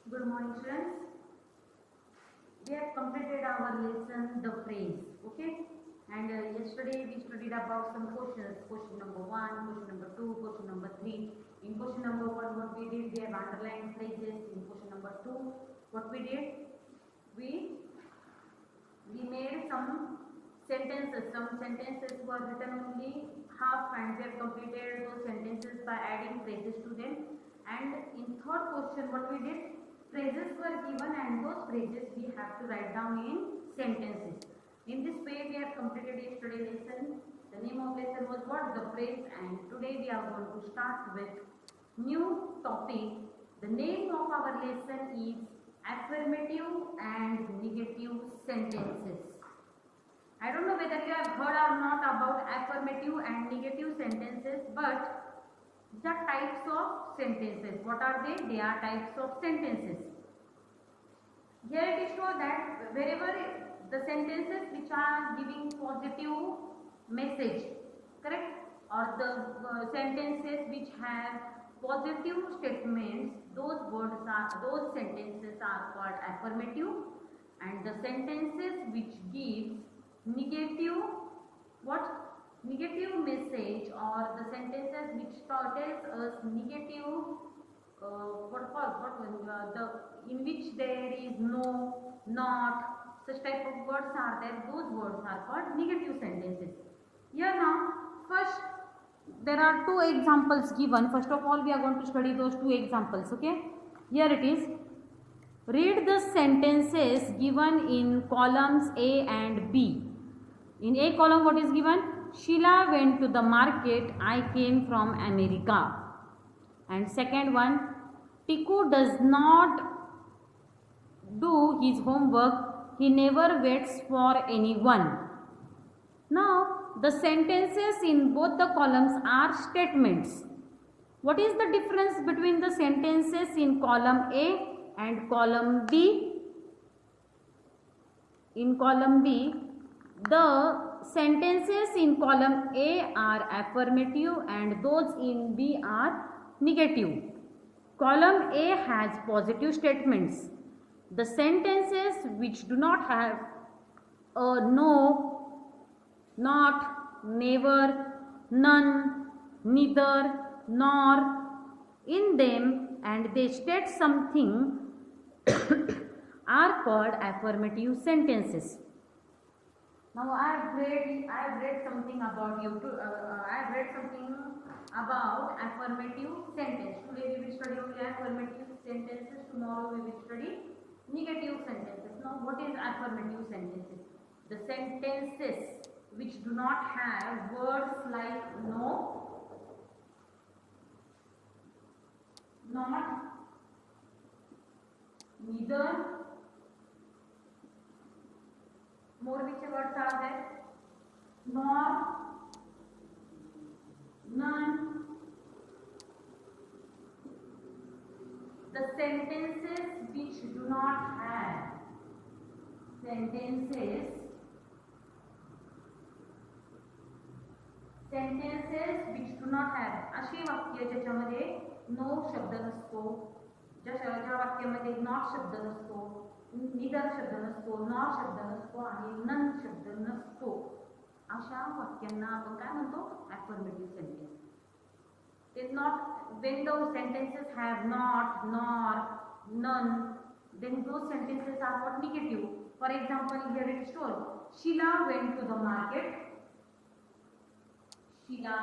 Good morning, students. We have completed our lesson, the phrase. Okay. And yesterday we studied about some questions. Question number 1, question number 2, question number 3. In question number 1, what we did, we have underlined phrases. In question number 2, what we did, we made some sentences. Some sentences were written only half, and we have completed those sentences by adding phrases to them. And in third question, what we did, phrases were given, and those phrases we have to write down in sentences. In this way, we have completed yesterday's lesson. The name of lesson was what? The phrase. And today we are going to start with new topic. The name of our lesson is affirmative and negative sentences. I don't know whether you have heard or not about affirmative and negative sentences, but the types of sentences. What are they? They are types of sentences. Here it is shown that wherever the sentences which are giving positive message, correct, or the sentences which have positive statements, those sentences are called affirmative, and the sentences which gives negative negative message, or the sentences which tells us negative in which there is no, not, such type of words are there, those words are called negative sentences. Here now, first there are two examples given. First of all, we are going to study those two examples. Okay, here it is. Read the sentences given in columns A and B. In A column, what is given? Sheila went to the market. I came from America. And second one, Tiku does not do his homework. He never waits for anyone. Now, the sentences in both the columns are statements. What is the difference between the sentences in column A and column B? In column B, the sentences in column A are affirmative and those in B are negative. Column A has positive statements. The sentences which do not have a no, not, never, none, neither, nor in them, and they state something are called affirmative sentences. Now I have read something about you. I have read something about affirmative sentence. Today we will study only affirmative sentences. Tomorrow we will study negative sentences. Now, what is affirmative sentences? The sentences which do not have words like no, not, neither. More which words are there? Nor, none. The sentences which do not have sentences which do not have अशी वाक्य ज्याच्यामध्ये no शब्द नसतो, ज्या वाक्यामध्ये not शब्द नसतो, निदर शब्द नसतो, नॉर शब्द नसतो आणि नन शब्द नसतो, अशा वाक्यांना आपण काय म्हणतो? affirmative sentence. It's not when those sentences have not, nor, none, then those sentences are not negative. For example, here it is told, Sheila went to the market. Sheila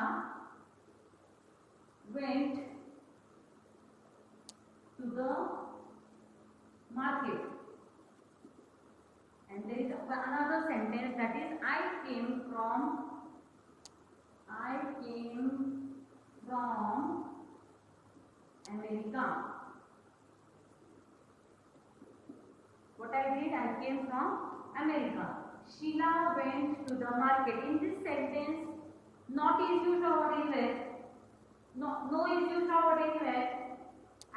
went to the market. And there is another sentence that is, I came from America. What I did, I came from America. Sheila went to the market. In this sentence, not is used over anywhere. No is used over anywhere.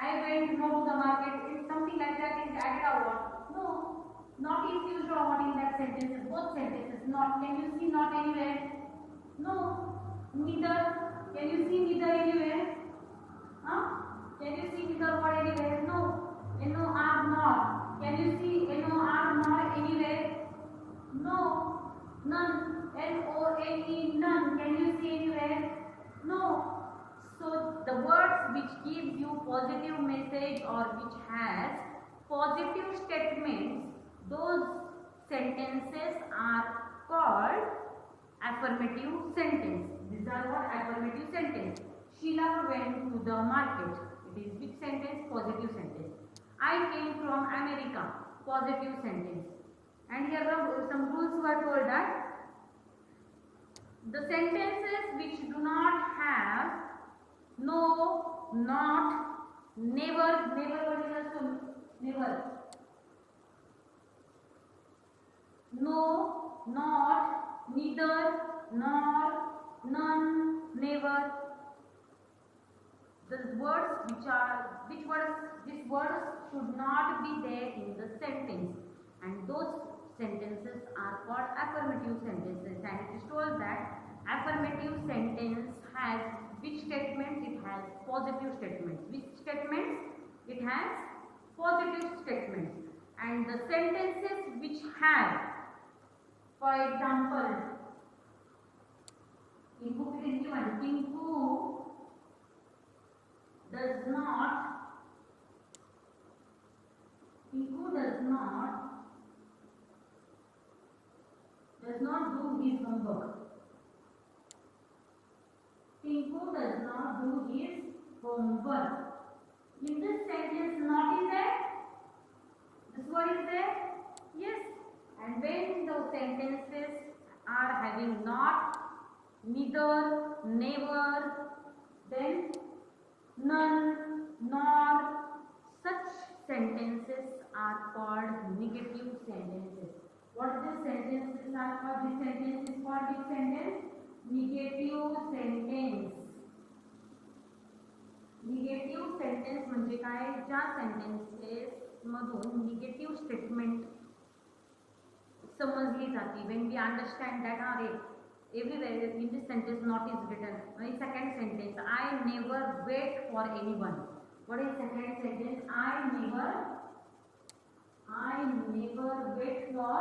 I went no to the market. It's something like that is added over. No, not is used over in that sentence. Both sentences. Not. Can you see not anywhere? No. Neither. Can you see neither anywhere? Huh? Can you see neither word anywhere? No. No None. N-O-N-E, none. Can you see anywhere? No. So the words which gives you positive message or which has positive statements, those sentences are called affirmative sentence. These are what? Affirmative sentence. Sheila went to the market. It is which sentence? Positive sentence. I came from America. Positive sentence. And here some rules were told that the sentences which do not have no, not, never, what is also never, no, not, neither, nor, none, never. The words which words, these words should not be there in the sentence, and those sentences are called affirmative sentences. And it is told that affirmative sentence has which statement? It has positive statements. Which statements? It has positive statements. And the sentences which have, for example, in book it is given, Tinku does not do his homework. Tinku does not do his homework. In this sentence, not is there? This word is there? Yes. And when those sentences are having not, neither, never, then none, nor, such sentences are called negative sentences. What these sentences are called? This sentence is called which sentence? Negative sentence. Negative sentence म्हणजे काय? ज्या sentences मधून negative statement समजली जाती. When we understand that everywhere in this sentence not is written. In second sentence, I never wait for anyone. What is second sentence? I never wait for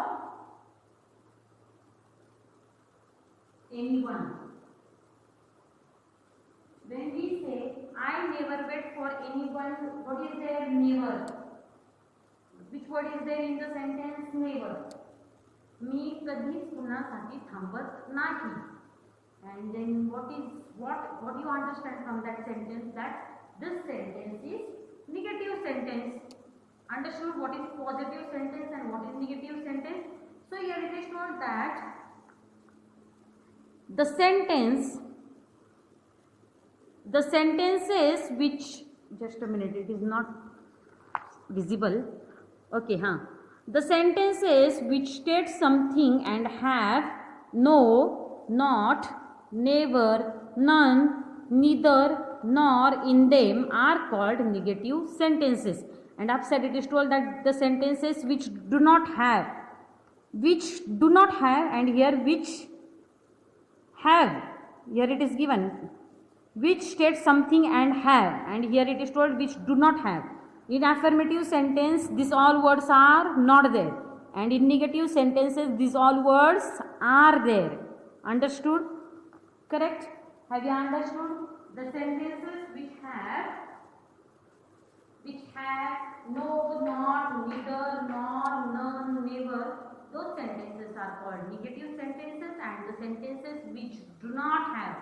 anyone. When we say I never wait for anyone, what is there? Never. Which word is there in the sentence? Never. मी कधीच कुणासाठी थांबत नाही. And then what you understand from that sentence? That this sentence is negative sentence. Understood what is positive sentence and what is negative sentence? So here it is told that the sentences which, just a minute, it is not visible. Okay, the sentences which state something and have no, not, never, none, neither, nor in them are called negative sentences. And upside it is told that the sentences which do not have, and here which have, here it is given which states something and have, and here it is told which do not have. In affirmative sentence, these all words are not there, and in negative sentences, these all words are there. Understood? Correct? Have you understood? The sentences which have no, not, neither, nor, none, never, those sentences are called negative sentences, and the sentences which do not have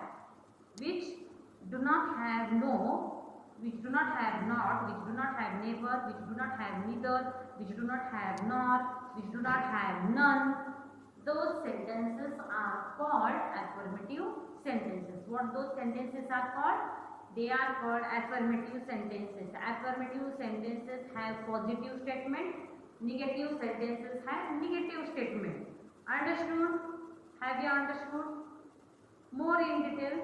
no, which do not have not, which do not have never, which do not have neither, which do not have nor, which do not have none, those sentences are called affirmative sentences. What those sentences are called? They are called affirmative sentences. Affirmative sentences have positive statement, negative sentences have negative statement. Understood? Have you understood? More in detail.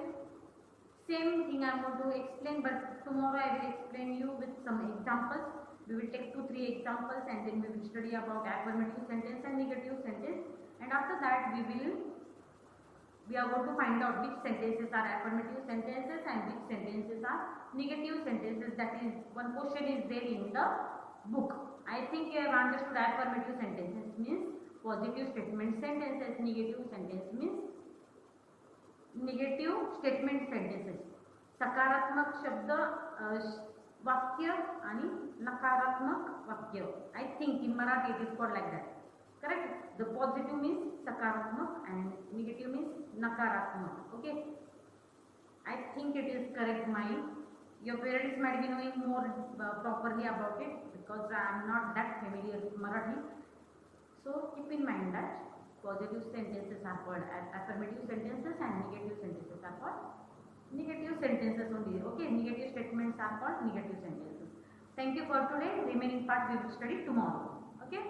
Same thing I want to explain, but tomorrow I will explain you with some examples. We will take 2-3 examples, and then we will study about affirmative sentence and negative sentence. And after that we are going to find out which sentences are affirmative sentences and which sentences are negative sentences. That is, one question is there in the book. I think you have understood affirmative sentences means positive statement sentences. Negative sentence means negative statement sentences. सकारात्मक शब्द वाक्य आणि नकारात्मक वाक्य. I think in Marathi it is called like that. Correct? The positive means sakaratmak and negative means nakaratmak. Okay? I think it is correct, your parents might be knowing more properly about it because I am not that familiar with Marathi. So keep in mind that positive sentences are called as affirmative sentences and negative sentences are called negative sentences only. Okay? Negative statements are called negative sentences. Thank you for today. Remaining part we will study tomorrow. Okay?